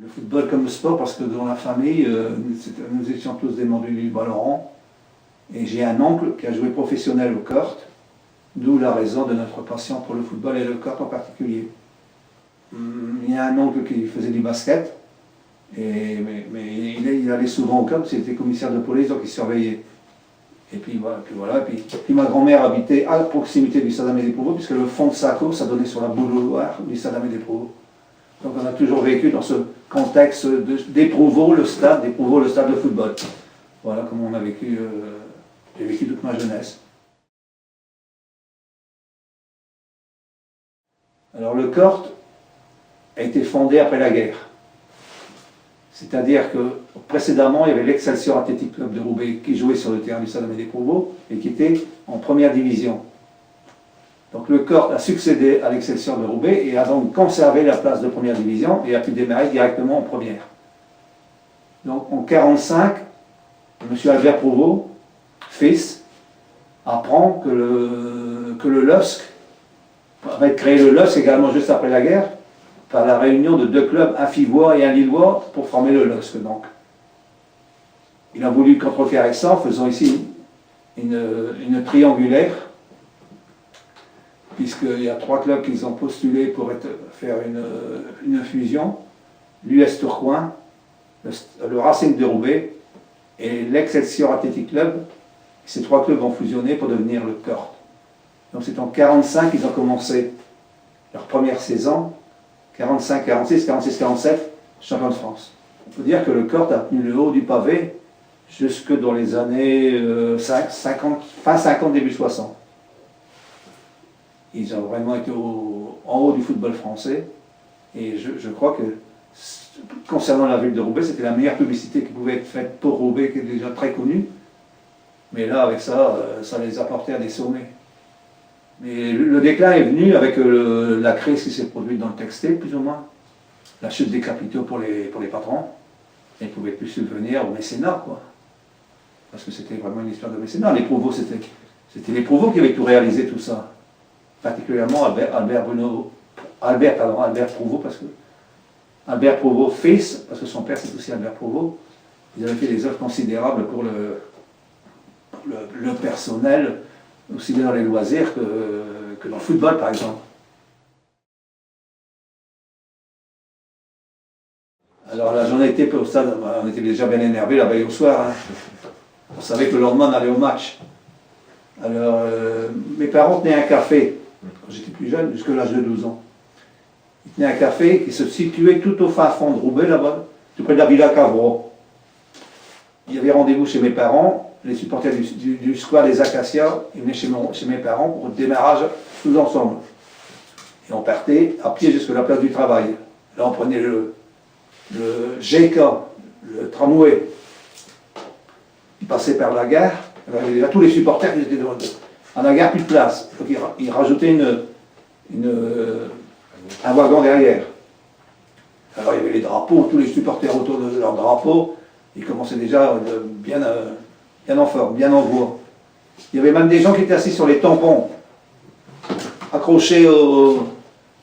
Le football comme sport, parce que dans la famille, nous étions tous des membres du ballon. Et j'ai un oncle qui a joué professionnel au kart, d'où la raison de notre passion pour le football et le kart en particulier. Il y a un oncle qui faisait du basket, mais il allait souvent au kart, c'était commissaire de police, donc il surveillait. Et puis voilà, puis ma grand-mère habitait à proximité du Stade Amédée-Prouvost, puisque le fond de sa cour, ça donnait sur la boulevard du Stade Amédée-Prouvost. Donc on a toujours vécu dans ce contexte d'Éprouvaux, le stade de football. Voilà comment on a vécu, j'ai vécu toute ma jeunesse. Alors le CORT a été fondé après la guerre. C'est-à-dire que précédemment, il y avait l'Excelsior Athletic Club de Roubaix qui jouait sur le terrain du Stade Amédée-Prouvost et qui était en première division. Donc le CORT a succédé à l'Excelsior de Roubaix et a donc conservé la place de première division et a pu démarrer directement en première. Donc en 1945, M. Albert Prouvost, fils, apprend que le LOSC va créer le LOSC également juste après la guerre, par la réunion de deux clubs, un Fivois et un Lillois, pour former le LOSC. Donc. Il a voulu contrecarrer ça en faisant ici une triangulaire, puisqu'il y a trois clubs qui ont postulé pour faire une fusion, l'US Tourcoing, le Racing de Roubaix et l'Excelsior Athletic Club. Ces trois clubs vont fusionner pour devenir le CORT. Donc c'est en 1945 qu'ils ont commencé leur première saison, 45, 46, 46, 47, champion de France. On peut dire que le CORT a tenu le haut du pavé jusque dans les années 50, fin 50, début 60. Ils ont vraiment été en haut du football français. Et je crois que, concernant la ville de Roubaix, c'était la meilleure publicité qui pouvait être faite pour Roubaix, qui est déjà très connue. Mais là, avec ça, ça les a portés à des sommets. Mais le déclin est venu avec la crise qui s'est produite dans le textile, plus ou moins. La chute des capitaux pour les patrons. Ils ne pouvaient plus subvenir au mécénat, quoi. Parce que c'était vraiment une histoire de mécénat. Les Prouvost, c'était les Prouvost qui avaient tout réalisé, tout ça. Particulièrement Albert Prouvost, parce que Albert Prouvost, fils, parce que son père c'est aussi Albert Prouvost, ils avaient fait des œuvres considérables pour le personnel, aussi bien dans les loisirs que dans le football, par exemple. Alors la journée était au stade, on était déjà bien énervés la veille au soir. Hein. On savait que le lendemain on allait au match. Alors mes parents tenaient un café, quand j'étais plus jeune, jusqu'à l'âge de 12 ans. Ils tenaient un café qui se situait tout au fin fond de Roubaix, là-bas, tout près de la Villa Cavrois. Il y avait rendez-vous chez mes parents. Les supporters du square des Acacias, ils venaient chez mes parents pour le démarrage tous ensemble. Et on partait à pied jusqu'à la place du travail. Là, on prenait le GK, le tramway. Il passait par la gare. Il y avait tous les supporters qui étaient devant. À la gare, plus de place. Donc, il rajoutait un wagon derrière. Alors, il y avait les drapeaux, tous les supporters autour de leur drapeau. Ils commençaient déjà bien en forme, bien en voie. Il y avait même des gens qui étaient assis sur les tampons, accrochés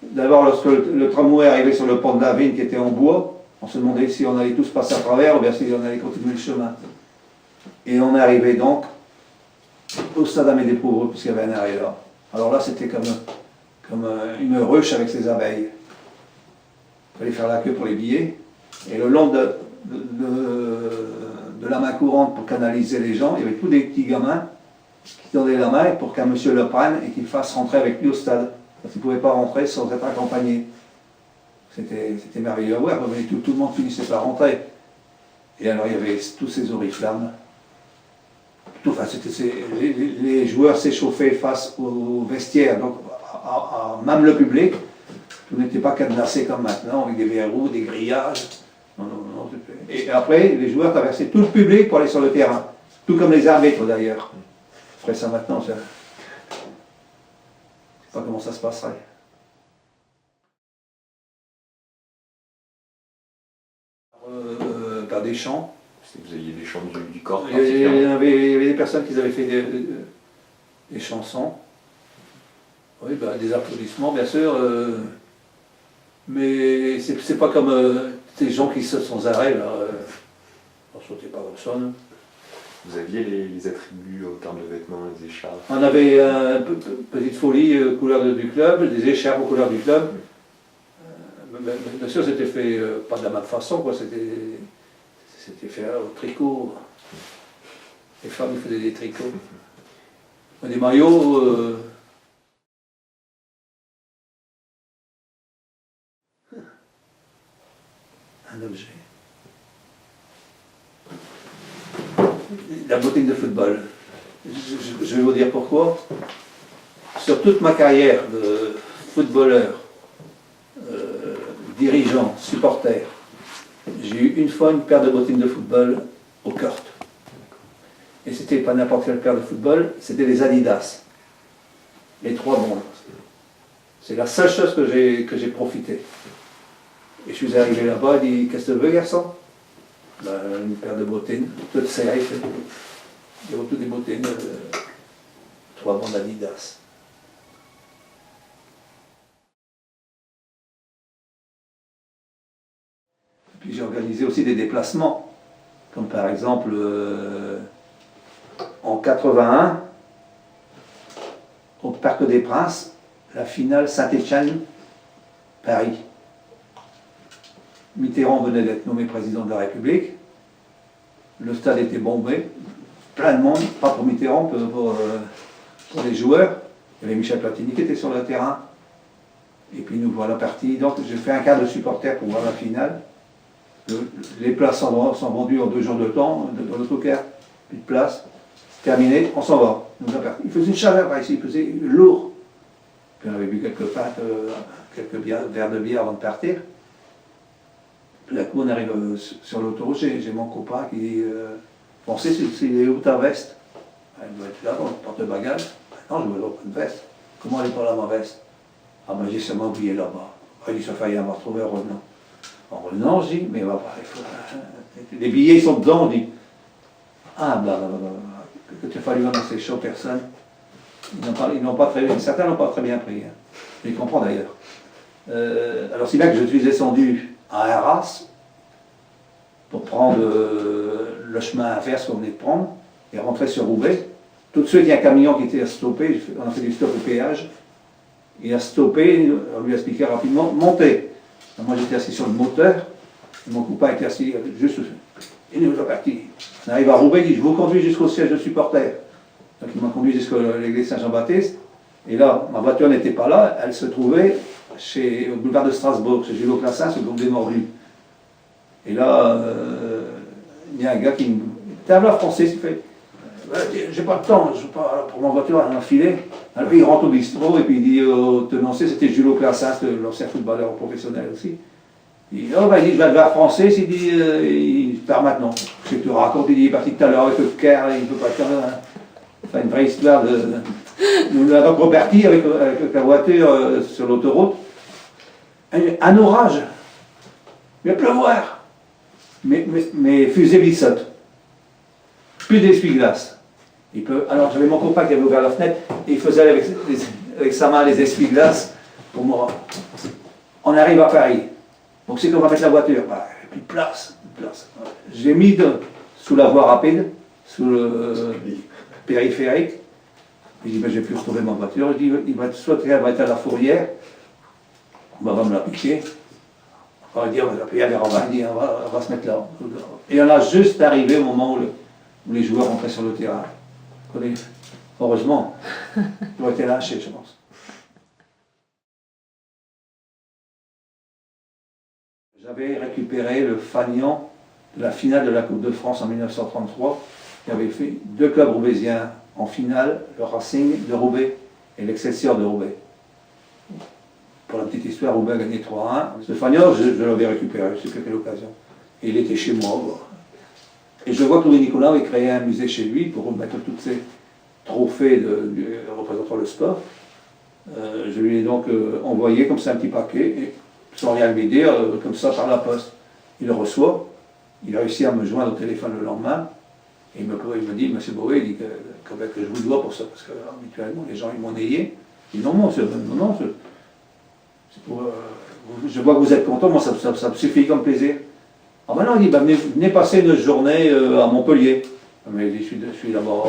d'abord lorsque le tramway arrivait sur le pont de la Vigne qui était en bois, on se demandait si on allait tous passer à travers ou bien si on allait continuer le chemin. Et on est arrivé donc au Stade Amédée-Prouvost, puisqu'il y avait un arrêt là. Alors là, c'était comme une ruche avec ses abeilles. Il fallait faire la queue pour les billets. Et le long de la main courante pour canaliser les gens, il y avait tous des petits gamins qui tendaient la main pour qu'un monsieur le prenne et qu'il fasse rentrer avec lui au stade. Parce qu'il ne pouvait pas rentrer sans être accompagné. C'était merveilleux à voir, mais tout le monde finissait par rentrer. Et alors il y avait tous ces oriflammes. Enfin, les joueurs s'échauffaient face au vestiaire, donc même le public. Tout n'était pas cadenassé comme maintenant, avec des verrous, des grillages. Non. Et après, les joueurs traversaient tout le public pour aller sur le terrain. Tout comme les arbitres d'ailleurs. Après ça maintenant, je ne sais pas comment ça se passerait. Par des chants. Vous aviez des chants du corps. Il y avait des personnes qui avaient fait des chansons. Oui, des applaudissements bien sûr. Mais c'est pas comme Des gens qui sautent sans arrêt, là, on ne sautait pas comme ça. Non. Vous aviez les attributs en termes de vêtements, les écharpes? On avait une petite folie couleur du club, des écharpes aux couleurs du club. Bien sûr, c'était fait pas de la même façon, quoi. C'était fait au tricot. Les femmes ils faisaient des tricots. Des maillots. Un objet. La bottine de football. Je vais vous dire pourquoi. Sur toute ma carrière de footballeur, dirigeant, supporter, j'ai eu une fois une paire de bottines de football au Kurt. Et c'était pas n'importe quelle paire de football, c'était les Adidas. Les 3 bandes. C'est la seule chose que j'ai profité. Et je suis arrivé là-bas, il dit, qu'est-ce que tu veux, garçon? Ben, une paire de bottines, toutes serrées. Il y avait toutes des bottines, 3 bandes Adidas. Puis j'ai organisé aussi des déplacements, comme par exemple en 81, au Parc des Princes, la finale Saint-Étienne-Paris. Mitterrand venait d'être nommé président de la République, le stade était bombé, plein de monde, pas pour Mitterrand, pour les joueurs. Il y avait Michel Platini qui était sur le terrain, et puis nous voilà partis. Donc j'ai fait un quart de supporter pour voir la finale. Les places sont vendues en 2 jours de temps, dans l'autocar, plus de place, terminé, on s'en va. Il faisait une chaleur par ici, il faisait lourd. Puis on avait bu quelques pintes, quelques verres de bière avant de partir. Puis d'un coup on arrive sur l'autoroute, j'ai mon copain qui dit on sait s'il est où ta veste? Elle doit être là dans le porte-bagages. Non, je ne vois pas de veste. Comment elle est pas là ma veste? Ah ben j'ai sûrement oublié là-bas. Il dit ça faillit avoir retrouvé en revenant. En revenant, je dis, mais il faut, les billets ils sont dedans, on dit. Ah bah, que tu as fallu annoncer chaud, personne. Certains n'ont pas très bien pris. Hein. Je les comprends d'ailleurs. Alors c'est là que je suis descendu à Arras pour prendre le chemin inverse qu'on venait de prendre et rentrer sur Roubaix. Tout de suite, il y a un camion qui était stoppé, on a fait du stop au péage. Il a stoppé, on lui a expliqué rapidement, montez. Moi j'étais assis sur le moteur, et mon copain était assis juste. Il nous a parti. On arrive à Roubaix, il dit je vous conduis jusqu'au siège de supporters. Donc il m'a conduit jusqu'à l'église Saint-Jean-Baptiste. Et là, ma voiture n'était pas là, elle se trouvait au boulevard de Strasbourg, chez Jules Classin, sur le groupe des Morlus. Et là, il y a un gars qui me. T'es un français, il fait. J'ai pas de temps, je veux pas pour ma voiture à enfiler. Alors il rentre au bistrot et puis il dit au tenancier, c'était Jules Classin, l'ancien footballeur professionnel aussi. Il dit, oh ben il dit, je vais devoir français, il dit, il part maintenant. Ce que tu racontes, il dit, il est parti tout à l'heure avec le Caire, il ne peut pas faire enfin, une vraie histoire de. Nous avons reparti avec la voiture sur l'autoroute. Un orage. Il va pleuvoir. Mais fusée bissotte. Plus d'essuie-glace. Alors j'avais mon copain qui avait ouvert la fenêtre et il faisait avec sa main les essuie-glaces pour moi. On arrive à Paris. Donc c'est qu'on va mettre la voiture. Bah, et puis place. J'ai mis sous la voie rapide, sous le périphérique. Il dit ben, je vais plus retrouver ma voiture. Il dit soit elle va être à la fourrière, on va me la piquer. On va dire on va la payer, on va se mettre là. Et on a juste arrivé au moment où les joueurs rentraient sur le terrain. Heureusement, ils ont été lâchés, je pense. J'avais récupéré le fanion de la finale de la Coupe de France en 1933, qui avait fait 2 clubs roubaisiens en finale, le Racing de Roubaix et l'Excelsior de Roubaix. Pour la petite histoire, Roubaix a gagné 3-1. Ce fanion, je l'avais récupéré, je ne sais pas quelle occasion. Et il était chez moi. Bon. Et je vois que Louis Nicolas avait créé un musée chez lui pour remettre tous ces trophées représentant le sport. Je lui ai donc envoyé comme ça un petit paquet, et, sans rien lui dire, comme ça par la poste. Il le reçoit, il a réussi à me joindre au téléphone le lendemain, et il me dit, monsieur Boé, il dit que je vous dois pour ça, parce que habituellement les gens ils m'ont nayé. Il dit non, c'est pour, je vois que vous êtes content, moi ça me suffit comme plaisir. Ah ben non, il dit, ben, venez passer une journée à Montpellier. Mais il dit, je suis là-bas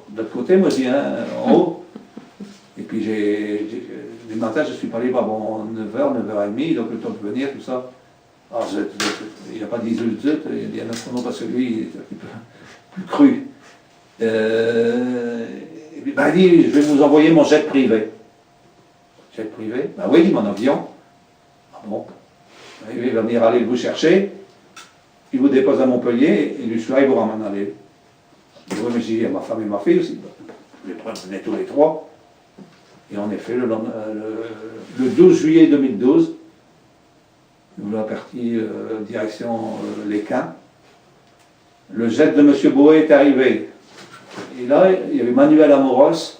de l'autre côté, moi je dis, hein, en haut. Et puis les matins, je suis pas libre avant 9h, 9h30, donc le temps de venir, tout ça. Alors il n'a pas dit zut, il dit un autre nom parce que lui, il est un petit peu plus cru. Et puis, ben, il dit, je vais vous envoyer mon jet privé. Jet privé? Ben oui, mon avion. Ah bon? Il va venir aller vous chercher, il vous dépose à Montpellier, et le soir, il vous ramène à l'île. Oui, mais j'ai dit à ma femme et ma fille aussi. Les venez tous les trois. Et en effet, le 12 juillet 2012, nous l'avons parti direction l'Équin. Le jet de M. Boé est arrivé. Et là, il y avait Manuel Amoros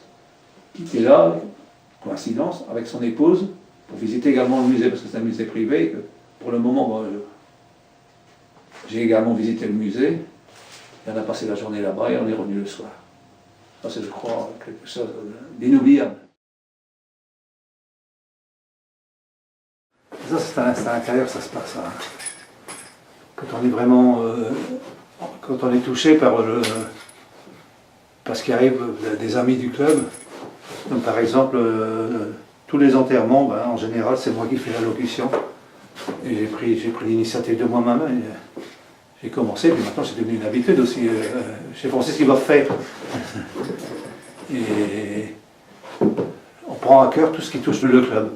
qui était là, coïncidence, avec son épouse, pour visiter également le musée, parce que c'est un musée privé. Et que pour le moment, bon, j'ai également visité le musée. Et on a passé la journée là-bas et on est revenu le soir. Ça, c'est, je crois, quelque chose d'inoubliable. Ça, c'est à l'intérieur, ça se passe. Hein. Quand on est vraiment... quand on est touché par ce qui arrive des amis du club, comme par exemple, tous les enterrements, ben, en général, c'est moi qui fais l'allocution. Et j'ai pris l'initiative de moi-même. J'ai commencé, puis maintenant c'est devenu une habitude aussi. J'ai pensé ce qu'il va faire. Et on prend à cœur tout ce qui touche le club.